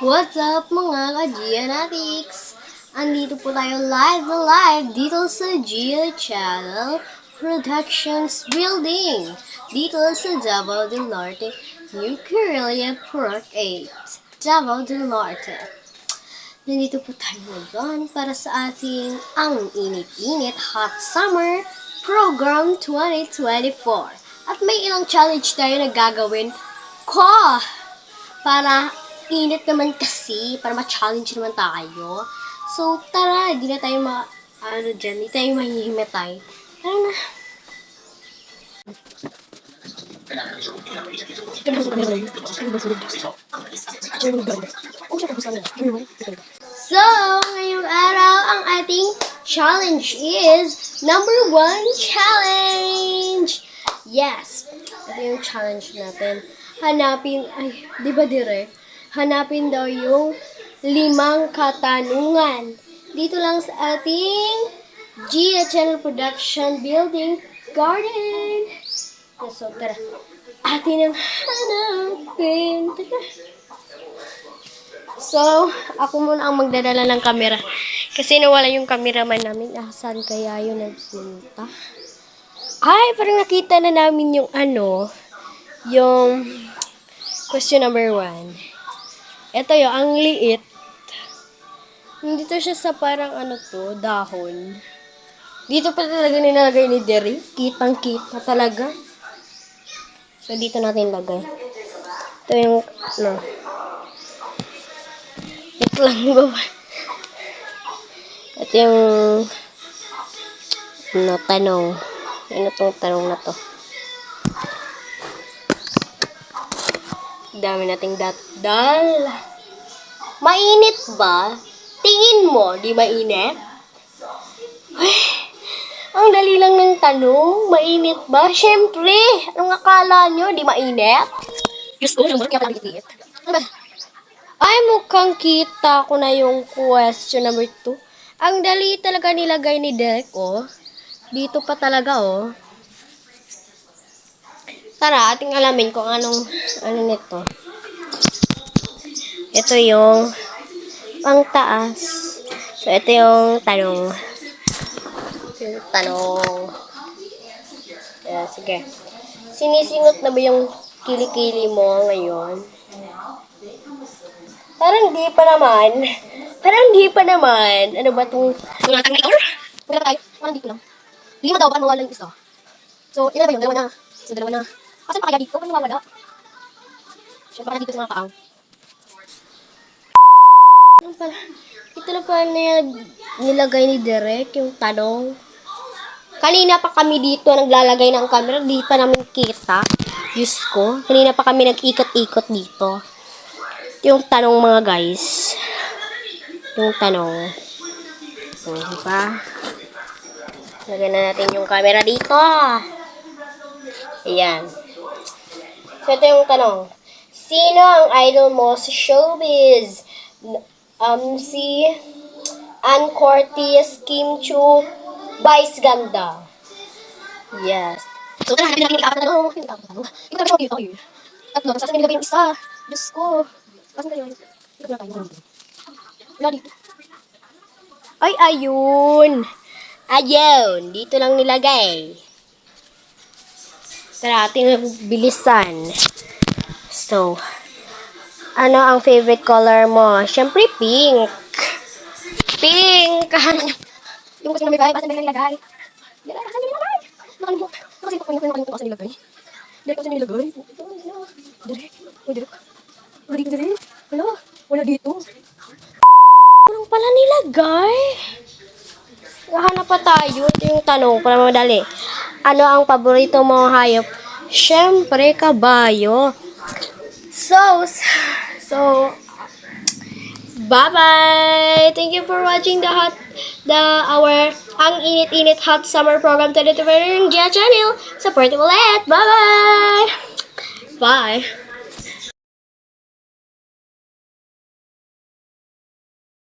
What's up mga ka-Gianatics? Andito po tayo live na live dito sa Gia Channel Productions Building dito sa Davao del Norte, New Corelia Park 8, Davao del Norte. Nandito po tayo ngayon para sa ating Ang Init-Init Hot Summer Program 2024. At may ilang challenge tayo na gagawin ko para init naman kasi, para ma-challenge naman tayo. So, tara, di na tayo di tayo mahihimatay. Tara na. So, ngayong araw, ang ating challenge is number 1 challenge! Yes, ito yung challenge natin. Hanapin daw yung 5 katanungan. Dito lang sa ating Gia Channel Production Building Garden. So, tara. Atin ang hanapin. Tara. So, ako muna ang magdadala ng camera. Kasi nawala yung cameraman namin. Saan kaya yun nagpunta? Ay, parang nakita na namin yung yung question number 1. Ito yung, ang liit. Dito siya sa parang dahon. Dito pa talaga nilalagay ni Derry. Kitang-kita talaga. So, dito natin lagay. Ito yung, ito lang ba? Ito yung, tanong. Ano tong tanong na to? Dami nating dal. Mainit ba? Tingin mo, di mainit? Ay, ang dali lang ng tanong. Mainit ba? Siyempre, anong akala nyo? Di mainit? Diyos ko, yung kaya pala mainit. Ano ba? Ay, mukhang kita ko na yung question number 2. Ang dali talaga nilagay ni Derek, oh. Dito pa talaga, oh. Tara, ating alamin kung ano nito. Ito yung pangtaas. So, ito yung tanong. Sige. Sinisingot na ba yung kilikili mo ngayon? Parang di pa naman. Ano ba itong... Sunatang na or? Pagkata tayo. Parang di ko lang. 5 daw, parang mawala yung isa. So, ilan ba yun? 2 na. So, 2 na. Asan pa kaya dito? Paano mawala? Siyempre, parang dito sa mga kaang. Ito na pala nilagay ni Derek yung tanong. Kanina pa kami dito naglalagay ng camera. Di pa namin kita. Diyos ko. Kanina pa kami nag-ikot-ikot dito. Yung tanong mga guys. Yung tanong. Diba? Lagyan na natin yung camera dito. Ayan. So, ito yung tanong. Sino ang idol mo sa showbiz? Si Ann Curtis, Kim Chu, Vice Ganda. Yes. So, tara, hanapin natin yung 4 na tanong. Yung 4 na tanong. Hindi ko na makikita kayo. 3. Tapos, asan nilagay yung isa? Diyos ko. Asan kayo? Hindi ko na tayo. Wala dito. Ay, ayun. Ayun. Dito lang nilagay. Tara, ating bilisan. So, ano ang favorite color mo? Siyempre, pink. Pink! Yung kasi number 5, asan ba nilagay? Asan nilagay? Nakalimutan ko asan nilagay. Direk, asan nilagay? Direk. Uy, Direk. Wala dito, Direk. Wala dito. Walang pala nilagay. Nahanap pa tayo. Ito yung tanong para madali. Ano ang paborito mong hayop? Siyempre, kabayo. So, bye-bye! Thank you for watching our Ang Init-Init Hot Summer Program 2024 ng Gia Channel. Support ulit! Bye-bye! Bye!